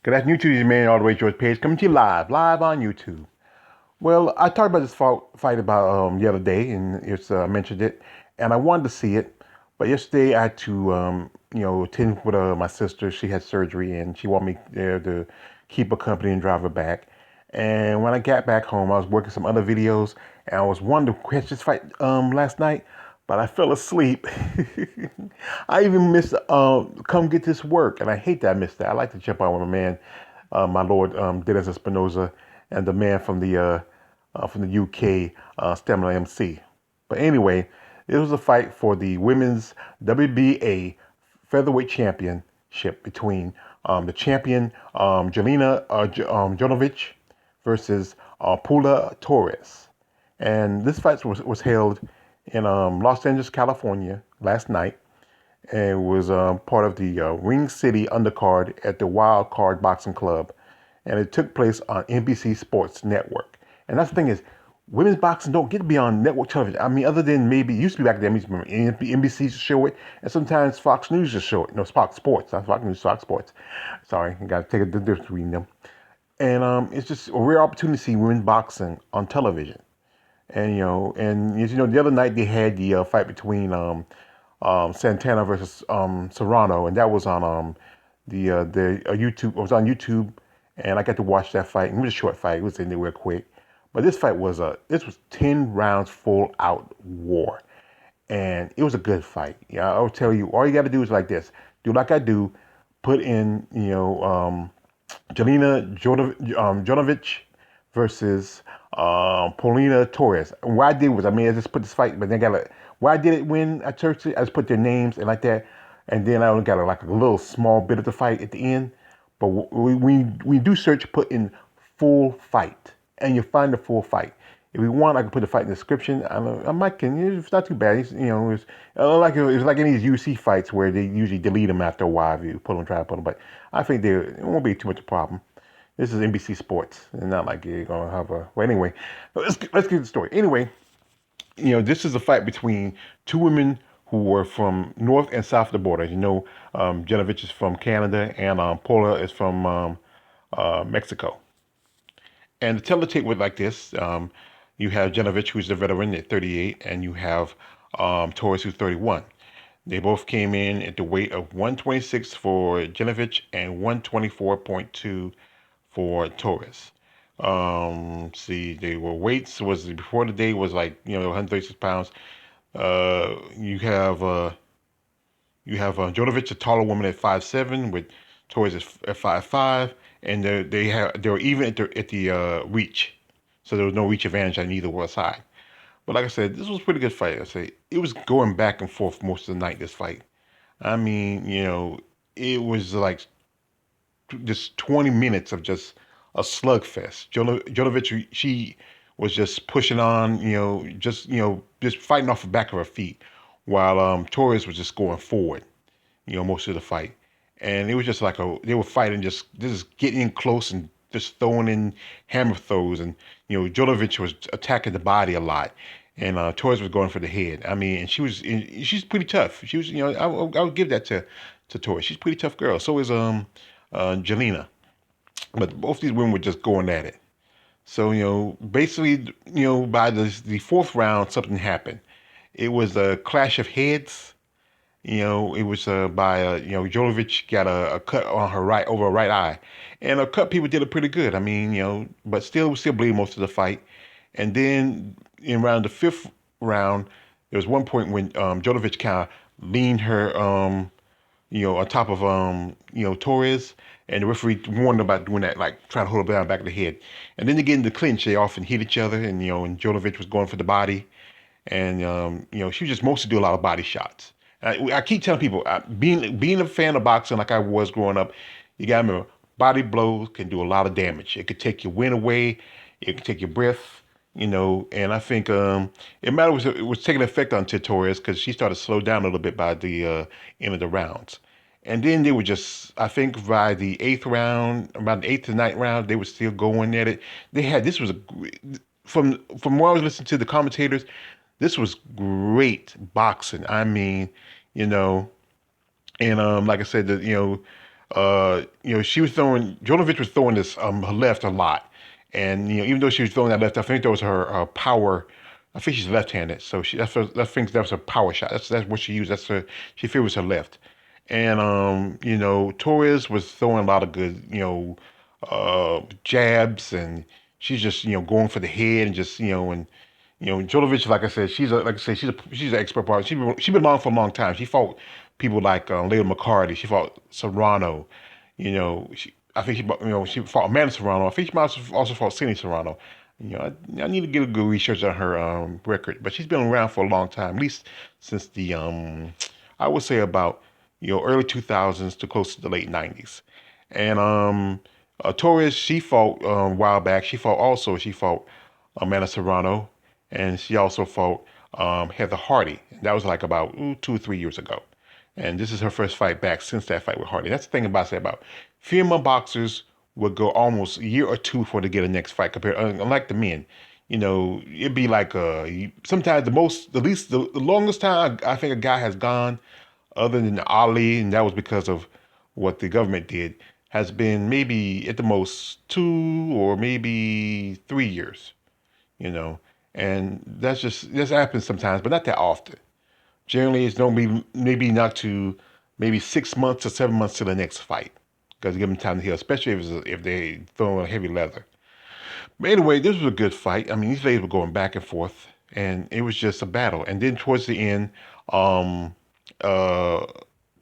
Good afternoon to you, man. All the way, George Page, coming to you live on YouTube. Well, I talked about this fight about the other day, and it's mentioned it, and I wanted to see it, but yesterday I had to, attend with my sister. She had surgery, and she wanted me there to keep her company and drive her back. And when I got back home, I was working some other videos, and I was wanting to catch this fight last night, but I fell asleep. I even missed come get this work, and I hate that I missed that. I like to jump on with my man, my Lord Dennis Espinoza, and the man from the UK, Stamina MC. But anyway, it was a fight for the women's WBA featherweight championship between the champion Jelena Mrdjenovich versus Paola Torres. And this fight was held in Los Angeles, California last night. And it was part of the Ring City undercard at the Wild Card Boxing Club. And it took place on NBC Sports Network. And that's the thing is, women's boxing don't get to be on network television. I mean, other than maybe, it used to be back then, NBC used to show it, and sometimes Fox News just show it. No, Fox Sports, not Fox News, Fox Sports. Sorry, I got to take the difference between them. And it's just a rare opportunity to see women's boxing on television. And the other night they had the fight between Santana versus Serrano, and that was on the YouTube. It was on YouTube, and I got to watch that fight. It was a short fight. It was in there real quick, but this was 10 rounds full out war, and it was a good fight. Yeah, I'll tell you. All you got to do is like this: do like I do, put in Jelena Mrdjenovich versus Paulina Torres. And what I did was, I just put this fight, but then why I did it when I searched it, I just put their names and like that, and then I only got like a little small bit of the fight at the end. But we do search, put in full fight, and you find the full fight. If you want, I can put the fight in the description. I might can. It's not too bad. It's like any of these UFC fights where they usually delete them after a while if you try to put them. But I think it won't be too much of a problem. This is NBC Sports, and not like you're gonna have a. Well, anyway, let's get to the story. Anyway, this is a fight between two women who were from north and south of the border. Genovich is from Canada, and Paula is from Mexico. And to tell the tape with like this, you have Genovich, who's the veteran at 38, and you have Torres, who's 31. They both came in at the weight of 126 for Genovich and 124.2 for Torres. See, they were weights was before the day was like 136 pounds. You have Jodovic, a taller woman at 5'7", with Torres at 5'5", and they were even at the reach, so there was no reach advantage on either side. But like I said, this was a pretty good fight. I say it was going back and forth most of the night. This fight, I mean, it was like just 20 minutes of just a slugfest. Jodovic, she was just pushing on, just fighting off the back of her feet, while Torres was just going forward, most of the fight. And it was just like they were fighting, just getting in close and just throwing in hammer throws. And, Jodovic was attacking the body a lot. And Torres was going for the head. I mean, and she's pretty tough. She was, I would give that to Torres. She's a pretty tough girl. So is Jelena. But both these women were just going at it. So, basically, by the fourth round, something happened. It was a clash of heads. It was Jolovic got a cut on her over her right eye. And her cut people did it pretty good. I mean, but still bleeding most of the fight. And then in around the fifth round, there was one point when Jolovic kind of leaned her, on top of, Torres. And the referee warned about doing that, like trying to hold her down the back of the head. And then they get in the clinch. They often hit each other, and and Jolovic was going for the body, and she was just mostly do a lot of body shots. I keep telling people, being a fan of boxing like I was growing up, you gotta remember, body blows can do a lot of damage. It could take your wind away. It could take your breath. And I think it was taking effect on Torres because she started to slow down a little bit by the end of the rounds. And then they were just, I think by the eighth round, about the eighth to ninth round, they were still going at it. This was from what I was listening to the commentators, this was great boxing. I mean, and like I said, she was throwing. Jolovic was throwing this her left a lot, and even though she was throwing that left, I think that was her power. I think she's left-handed, so I think that was her power shot. That's what she used. She favors her left, and Torres was throwing a lot of good jabs, and she's just going for the head and just and Jolovic, like I said, she's an expert part. She's been along for a long time. She fought people like Layla McCarty. She fought Serrano. I think she fought Amanda Serrano. I think she also fought Cindy Serrano. I need to get a good research on her record, but she's been around for a long time, at least since the I would say about early 2000s to close to the late 90s. And Torres, she fought a while back. She fought Amanda Serrano, and she also fought Heather Hardy. That was like about 2 or 3 years ago. And this is her first fight back since that fight with Hardy. That's the thing about say about female boxers would go almost a year or two before they get a next fight compared unlike the men. It'd be like sometimes the longest time I think a guy has gone other than Ali, and that was because of what the government did, has been maybe at the most 2 or maybe 3 years, you know, and that's happens sometimes, but not that often. Generally, it's don't be maybe not to maybe 6 months or 7 months to the next fight because give them time to heal, especially if they throw a heavy leather. But anyway, this was a good fight. I mean, these ladies were going back and forth, and it was just a battle. And then towards the end, um, uh,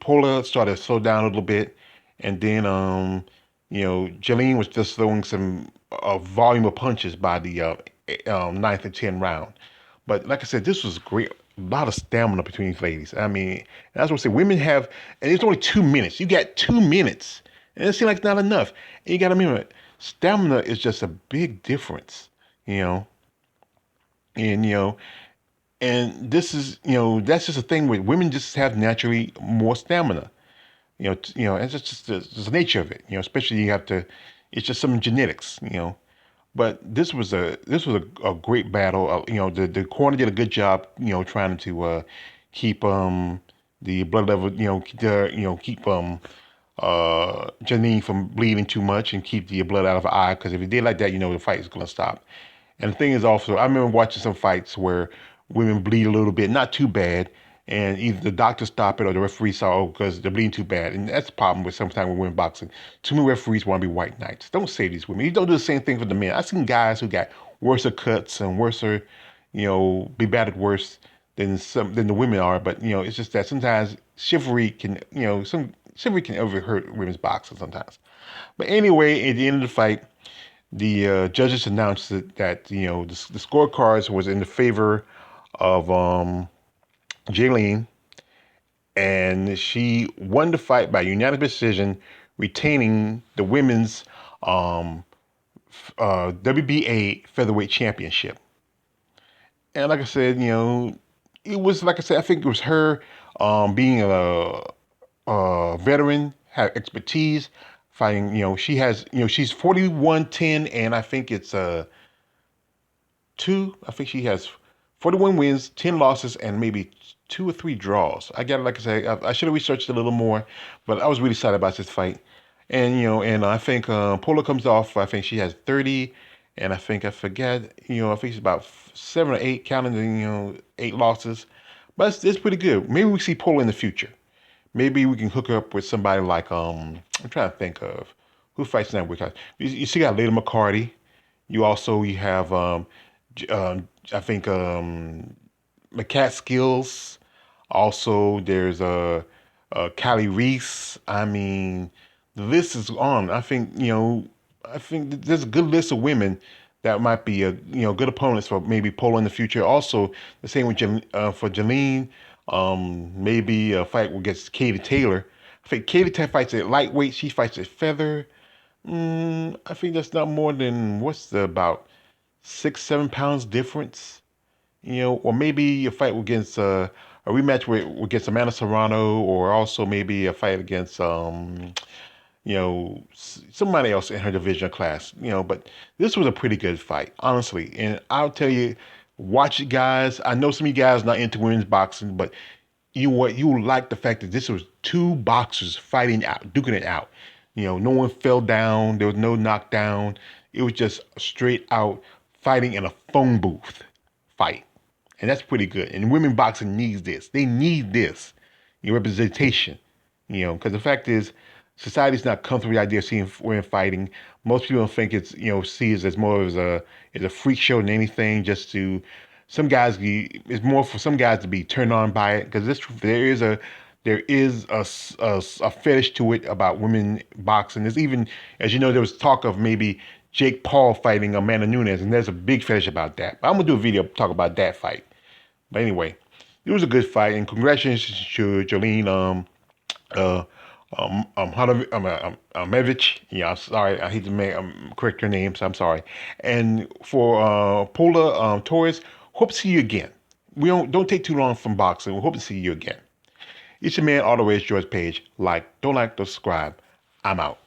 Paula started to slow down a little bit, and then Jelena was just throwing some volume of punches by the ninth and 10th round. But like I said, this was great. A lot of stamina between these ladies. I mean, that's what I say. Women have, and it's only 2 minutes. You got 2 minutes, and it seems like not enough. And you got to remember, stamina is just a big difference, you know. And and this is that's just a thing with women. Just have naturally more stamina. It's just the nature of it. Especially you have to. It's just some genetics. But this was a great battle. The corner did a good job. Trying to keep the blood level. Keep Janine from bleeding too much and keep the blood out of her eye. Because if it did like that, the fight is gonna stop. And the thing is also, I remember watching some fights where women bleed a little bit, not too bad, and either the doctor stop it or the referee saw, oh, because they're bleeding too bad. And that's the problem with sometimes with women boxing. Too many referees want to be white knights. Don't save these women. You don't do the same thing for the men. I've seen guys who got worse cuts and worse, be battered worse than the women are. But it's just that sometimes chivalry can, some chivalry can overhurt women's boxing sometimes. But anyway, at the end of the fight, the judges announced that the scorecards was in the favor of Jaylene, and she won the fight by unanimous decision, retaining the women's WBA featherweight championship. And like I said, it was like I said, I think it was her being a veteran, have expertise fighting. She has, she's 41-10, and I think it's I think she has 41 wins, 10 losses, and maybe 2 or 3 draws. I got, like I said, I should have researched a little more, but I was really excited about this fight. And I think Paula comes off. I think she has 30, and I forget. I think she's about 7 or 8, counting the 8 losses. But it's pretty good. Maybe we see Paula in the future. Maybe we can hook her up with somebody like I'm trying to think of who fights in that weight class. You see, got Layla McCarty. You have I think McCat. Also, there's Callie Reese. I mean, the list is on. I think there's a good list of women that might be good opponents for maybe Polo in the future. Also, the same with for Jelene. Maybe a fight against Katie Taylor. I think Katie Taylor fights at lightweight. She fights at feather. I think that's not more than what's the about 6, 7 pounds difference. Or maybe a fight against a rematch against Amanda Serrano, or also maybe a fight against somebody else in her division class. But this was a pretty good fight, honestly. And I'll tell you, watch it, guys. I know some of you guys not into women's boxing, but you like the fact that this was two boxers fighting out, duking it out. No one fell down. There was no knockdown. It was just straight out fighting in a phone booth fight, and that's pretty good. And women boxing needs this. They need this, representation. Because the fact is, society's not comfortable with the idea of seeing women fighting. Most people think it's see it as more as a freak show than anything. Just to some guys, it's more for some guys to be turned on by it because there is a fetish to it about women boxing. There's even, as you know, there was talk of maybe Jake Paul fighting Amanda Nunes, and there's a big fetish about that. But I'm gonna do a video talk about that fight. But anyway, it was a good fight, and congratulations to Jelena uh, Mrdjenovich. Yeah, I'm sorry, I hate to correct your name, so I'm sorry. And for Paola Torres, hope to see you again. We don't take too long from boxing. We hope to see you again. It's your man, Always George Page. Don't subscribe. I'm out.